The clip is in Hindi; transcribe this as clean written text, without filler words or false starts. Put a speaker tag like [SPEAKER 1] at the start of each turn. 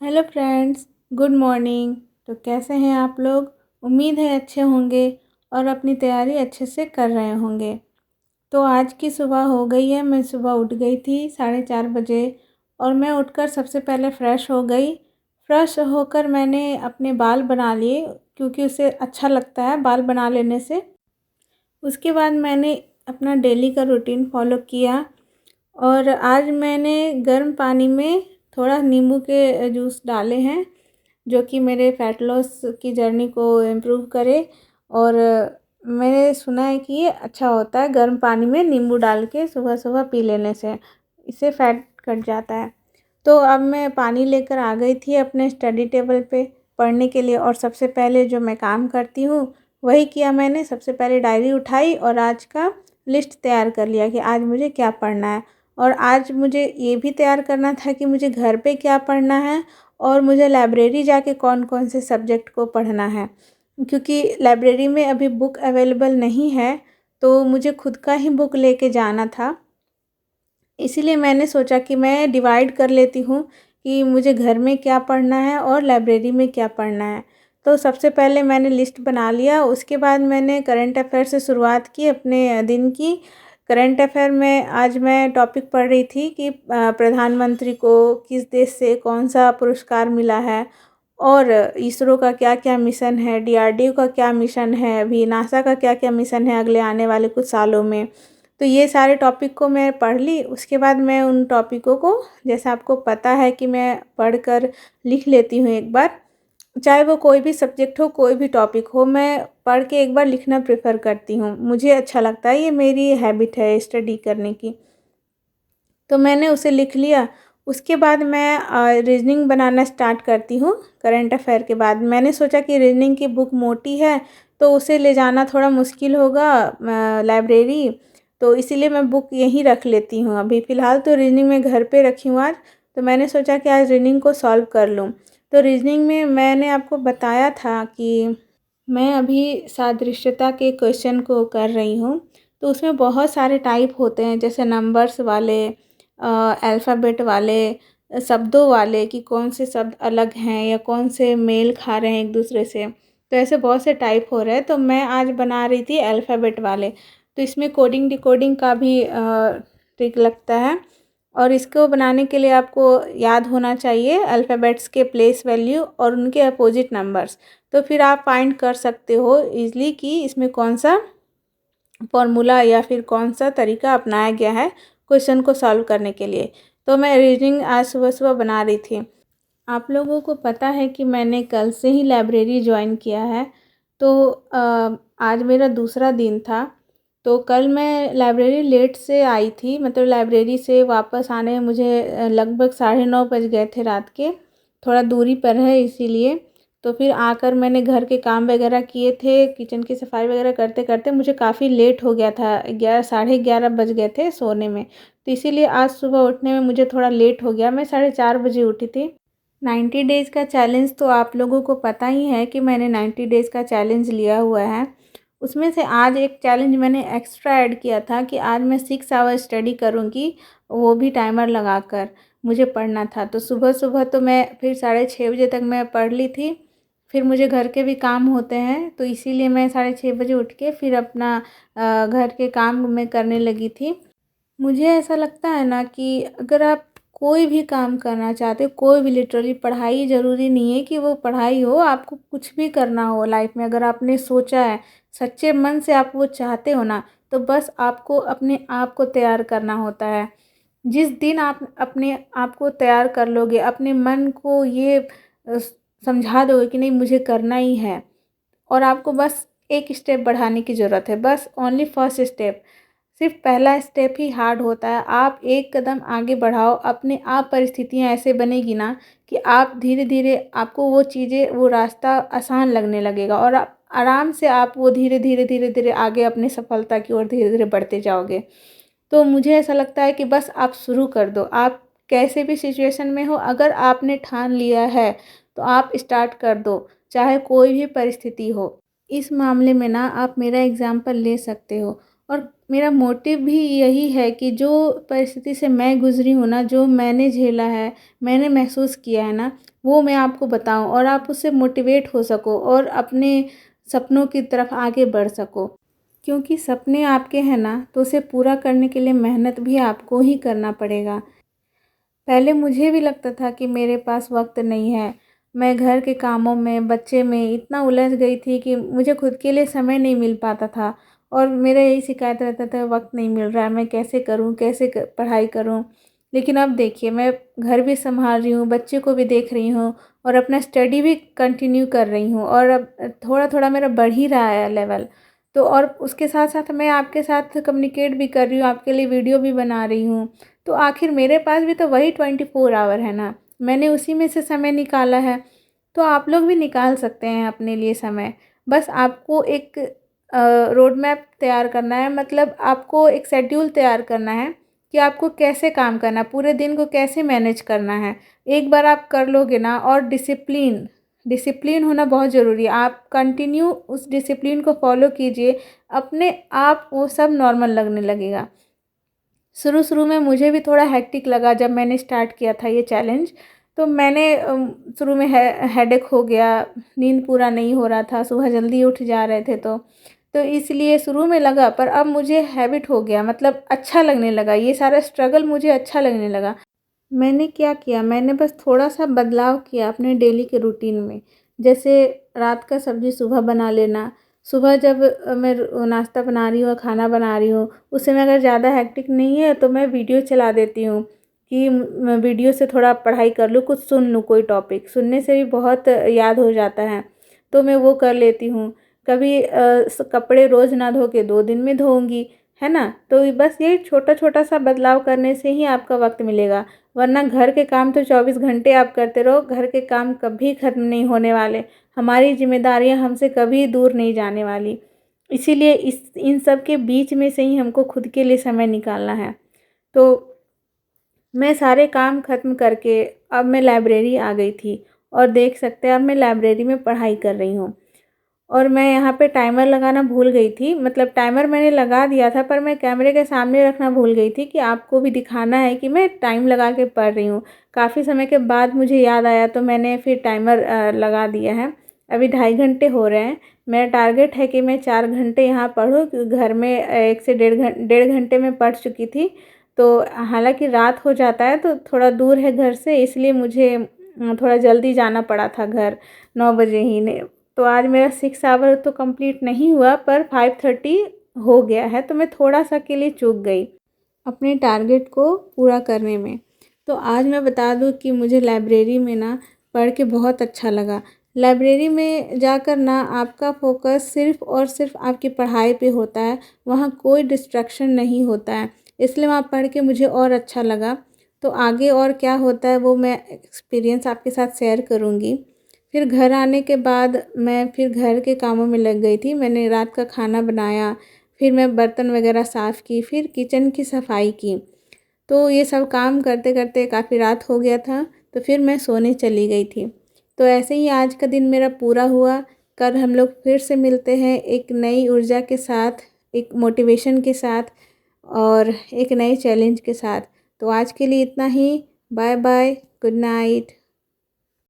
[SPEAKER 1] Hello friends, good morning. तो कैसे हैं आप लोग? उम्मीद है अच्छे होंगे और अपनी तैयारी अच्छे से कर रहे होंगे। तो आज की सुबह हो गई है। मैं सुबह उठ गई थी 4:30 बजे और मैं उठकर सबसे पहले फ़्रेश हो गई। फ़्रेश होकर मैंने अपने बाल बना लिए क्योंकि उससे अच्छा लगता है बाल बना लेने से। उसके बाद मैंने अपना डेली का रूटीन फॉलो किया और आज मैंने गर्म पानी में थोड़ा नींबू के जूस डाले हैं जो कि मेरे फ़ैट लॉस की जर्नी को इम्प्रूव करे। और मैंने सुना है कि ये अच्छा होता है गर्म पानी में नींबू डाल के सुबह सुबह पी लेने से, इससे फ़ैट कट जाता है। तो अब मैं पानी लेकर आ गई थी अपने स्टडी टेबल पे पढ़ने के लिए और सबसे पहले जो मैं काम करती हूँ वही किया मैंने। सबसे पहले डायरी उठाई और आज का लिस्ट तैयार कर लिया कि आज मुझे क्या पढ़ना है। और आज मुझे ये भी तैयार करना था कि मुझे घर पे क्या पढ़ना है और मुझे लाइब्रेरी जाके कौन कौन से सब्जेक्ट को पढ़ना है, क्योंकि लाइब्रेरी में अभी बुक अवेलेबल नहीं है तो मुझे खुद का ही बुक लेके जाना था। इसीलिए मैंने सोचा कि मैं डिवाइड कर लेती हूँ कि मुझे घर में क्या पढ़ना है और लाइब्रेरी में क्या पढ़ना है। तो सबसे पहले मैंने लिस्ट बना लिया। उसके बाद मैंने करंट अफ़ेयर से शुरुआत की अपने दिन की। करंट अफ़ेयर में आज मैं टॉपिक पढ़ रही थी कि प्रधानमंत्री को किस देश से कौन-सा पुरस्कार मिला है और इसरो का क्या-क्या मिशन है, डीआरडीओ का क्या मिशन है, अभी नासा का क्या-क्या मिशन है अगले आने वाले कुछ सालों में। तो ये सारे टॉपिक को मैं पढ़ ली। उसके बाद मैं उन टॉपिकों को, जैसा आपको पता है कि मैं पढ़कर लिख लेती हूँ एक बार, चाहे वो कोई भी सब्जेक्ट हो, कोई भी टॉपिक हो, मैं पढ़ के एक बार लिखना प्रेफ़र करती हूँ। मुझे अच्छा लगता है, ये मेरी हैबिट है स्टडी करने की। तो मैंने उसे लिख लिया। उसके बाद मैं रीज़निंग बनाना स्टार्ट करती हूँ करंट अफ़ेयर के बाद। मैंने सोचा कि रीज़निंग की बुक मोटी है तो उसे ले जाना थोड़ा मुश्किल होगा लाइब्रेरी, तो इसीलिए मैं बुक यहीं रख लेती हूँ। अभी फ़िलहाल तो रीज़निंग मैं घर पे रखी हूँ आज, तो मैंने सोचा कि आज रीज़निंग को सॉल्व कर लूँ। तो रीज़निंग में मैंने आपको बताया था कि मैं अभी सादृश्यता के क्वेश्चन को कर रही हूँ। तो उसमें बहुत सारे टाइप होते हैं, जैसे नंबर्स वाले, अल्फ़ाबेट वाले, शब्दों वाले कि कौन से शब्द अलग हैं या कौन से मेल खा रहे हैं एक दूसरे से। तो ऐसे बहुत से टाइप हो रहे हैं, तो मैं आज बना रही थी अल्फ़ाबेट वाले। तो इसमें कोडिंग डिकोडिंग का भी ट्रिक लगता है और इसको बनाने के लिए आपको याद होना चाहिए अल्फ़ाबेट्स के प्लेस वैल्यू और उनके अपोजिट नंबर्स। तो फिर आप फाइंड कर सकते हो ईज़िली कि इसमें कौन-सा फ़ॉर्मूला या फिर कौन-सा तरीका अपनाया गया है क्वेश्चन को सॉल्व करने के लिए। तो मैं रीज़निंग आज सुबह-सुबह बना रही थी। आप लोगों को पता है कि मैंने कल से ही लाइब्रेरी जॉइन किया है, तो आज मेरा दूसरा दिन था। तो कल मैं लाइब्रेरी लेट से आई थी, मतलब लाइब्रेरी से वापस आने में मुझे लगभग 9:30 बज गए थे रात के। थोड़ा दूरी पर है इसीलिए। तो फिर आकर मैंने घर के काम वगैरह किए थे, किचन की सफाई वगैरह करते-करते मुझे काफ़ी लेट हो गया था, 11 साढ़े 11 बज गए थे सोने में। तो इसीलिए आज सुबह उठने में मुझे थोड़ा लेट हो गया, मैं 4:30 बजे उठी थी। 90 डेज़ का चैलेंज तो आप लोगों को पता ही है कि मैंने 90 डेज़ का चैलेंज लिया हुआ है। उसमें से आज एक चैलेंज मैंने एक्स्ट्रा ऐड किया था कि आज मैं 6 आवर स्टडी करूँगी, वो भी टाइमर लगाकर मुझे पढ़ना था। तो सुबह-सुबह तो मैं फिर 6:30 बजे तक मैं पढ़ ली थी। फिर मुझे घर के भी काम होते हैं, तो इसीलिए मैं 6:30 बजे उठ के फिर अपना घर के काम मैं करने लगी थी। मुझे ऐसा लगता है ना कि अगर आप कोई भी काम करना चाहते हो, कोई भी, लिटरली पढ़ाई ज़रूरी नहीं है कि वो पढ़ाई हो, आपको कुछ भी करना हो लाइफ में, अगर आपने सोचा है, सच्चे मन से आप वो चाहते हो ना, तो बस आपको अपने आप को तैयार करना होता है। जिस दिन आप अपने आप को तैयार कर लोगे, अपने मन को ये समझा दोगे कि नहीं मुझे करना ही है, और आपको बस एक स्टेप बढ़ाने की ज़रूरत है, बस ओनली फर्स्ट स्टेप। सिर्फ पहला स्टेप ही हार्ड होता है। आप एक कदम आगे बढ़ाओ, अपने आप परिस्थितियाँ ऐसे बनेगी ना कि आप धीरे-धीरे, आपको वो चीज़ें, वो रास्ता आसान लगने लगेगा और आप आराम से, आप वो धीरे-धीरे, धीरे-धीरे आगे अपनी सफलता की ओर धीरे-धीरे बढ़ते जाओगे। तो मुझे ऐसा लगता है कि बस आप शुरू कर दो। आप कैसे भी सिचुएशन में हो, अगर आपने ठान लिया है, तो आप स्टार्ट कर दो, चाहे कोई भी परिस्थिति हो। इस मामले में ना आप मेरा एग्ज़ाम्पल ले सकते हो और मेरा मोटिव भी यही है कि जो परिस्थिति से मैं गुज़री हूँ ना, जो मैंने झेला है, मैंने महसूस किया है ना, वो मैं आपको बताऊँ और आप उससे मोटिवेट हो सको और अपने सपनों की तरफ आगे बढ़ सको। क्योंकि सपने आपके हैं ना, तो उसे पूरा करने के लिए मेहनत भी आपको ही करना पड़ेगा। पहले मुझे भी लगता था कि मेरे पास वक़्त नहीं है। मैं घर के कामों में, बच्चे में इतना उलझ गई थी कि मुझे खुद के लिए समय नहीं मिल पाता था और मेरा यही शिकायत रहता था, वक़्त नहीं मिल रहा है, मैं कैसे करूँ, कैसे क पढ़ाई करूँ? लेकिन अब देखिए, मैं घर भी सँभाल रही हूँ, बच्चे को भी देख रही हूँ और अपना स्टडी भी कंटिन्यू कर रही हूँ और अब थोड़ा-थोड़ा मेरा बढ़ ही रहा है लेवल। तो और उसके साथ-साथ मैं आपके साथ कम्युनिकेट भी कर रही हूँ, आपके लिए वीडियो भी बना रही हूँ। तो आखिर मेरे पास भी तो वही 24 आवर है ना, मैंने उसी में से समय निकाला है। तो आप लोग भी निकाल सकते हैं अपने लिए समय। बस आपको एक रोड मैप तैयार करना है, मतलब आपको एक शेड्यूल तैयार करना है कि आपको कैसे काम करना है, पूरे दिन को कैसे मैनेज करना है। एक बार आप कर लोगे ना, और डिसिप्लिन डिसिप्लिन होना बहुत ज़रूरी है। आप कंटिन्यू उस डिसिप्लिन को फ़ॉलो कीजिए, अपने आप वो सब नॉर्मल लगने लगेगा। शुरू-शुरू में मुझे भी थोड़ा हेक्टिक लगा जब मैंने स्टार्ट किया था ये चैलेंज। तो मैंने शुरू में हेडेक हो गया, नींद पूरा नहीं हो रहा था, सुबह जल्दी उठ जा रहे थे तो इसलिए शुरू में लगा, पर अब मुझे हैबिट हो गया, मतलब अच्छा लगने लगा, ये सारा स्ट्रगल मुझे अच्छा लगने लगा। मैंने क्या किया, मैंने बस थोड़ा-सा बदलाव किया अपने डेली के रूटीन में। जैसे रात का सब्ज़ी सुबह बना लेना। सुबह जब मैं नाश्ता बना रही हूँ, खाना बना रही हूँ, उस समय अगर ज़्यादा हेक्टिक नहीं है तो मैं वीडियो चला देती हूँ कि मैं वीडियो से थोड़ा पढ़ाई कर लूँ, कुछ सुन लूँ कोई टॉपिक। सुनने से भी बहुत याद हो जाता है, तो मैं वो कर लेती हूँ। कभी कपड़े रोज़ ना धो के 2 दिन में धोऊँगी, है ना? तो बस यही छोटा-छोटा सा बदलाव करने से ही आपका वक़्त मिलेगा। वरना घर के काम तो 24 घंटे आप करते रहो, घर के काम कभी ख़त्म नहीं होने वाले। हमारी ज़िम्मेदारियाँ हमसे कभी दूर नहीं जाने वाली। इसीलिए इस इन सब के बीच में से ही हमको खुद के लिए समय निकालना है। तो मैं सारे काम ख़त्म करके अब मैं लाइब्रेरी आ गई थी और देख सकते हैं अब मैं लाइब्रेरी में पढ़ाई कर रही हूँ। और मैं यहाँ पे टाइमर लगाना भूल गई थी, मतलब टाइमर मैंने लगा दिया था, पर मैं कैमरे के सामने रखना भूल गई थी कि आपको भी दिखाना है कि मैं टाइम लगा के पढ़ रही हूँ। काफ़ी समय के बाद मुझे याद आया तो मैंने फिर टाइमर लगा दिया है। अभी 2.5 घंटे हो रहे हैं। मेरा टारगेट है कि मैं 4 घंटे यहाँ पढूँ, घर में 1 से डेढ़ घंटे में पढ़ चुकी थी। तो हालाँकि रात हो जाता है तो थोड़ा दूर है घर से, इसलिए मुझे थोड़ा जल्दी जाना पड़ा था घर, 9 बजे ही ने। तो आज मेरा 6 आवर तो कंप्लीट नहीं हुआ, पर 5:30 हो गया है, तो मैं थोड़ा-सा के लिए चूक गई अपने टारगेट को पूरा करने में। तो आज मैं बता दूँ कि मुझे लाइब्रेरी में ना पढ़ के बहुत अच्छा लगा। लाइब्रेरी में जाकर ना आपका फ़ोकस सिर्फ़ और सिर्फ़ आपकी पढ़ाई पे होता है, वहाँ कोई डिस्ट्रैक्शन नहीं होता है, इसलिए वहाँ पढ़ के मुझे और अच्छा लगा। तो आगे और क्या होता है वो मैं एक्सपीरियंस आपके साथ शेयर करूँगी। फिर घर आने के बाद मैं फिर घर के कामों में लग गई थी। मैंने रात का खाना बनाया, फिर मैं बर्तन वग़ैरह साफ़ की, फिर किचन की सफाई की। तो ये सब काम करते-करते काफ़ी रात हो गया था, तो फिर मैं सोने चली गई थी। तो ऐसे ही आज का दिन मेरा पूरा हुआ। कल हम लोग फिर से मिलते हैं एक नई ऊर्जा के साथ, एक मोटिवेशन के साथ और एक नए चैलेंज के साथ। तो आज के लिए इतना ही। Bye bye, good night.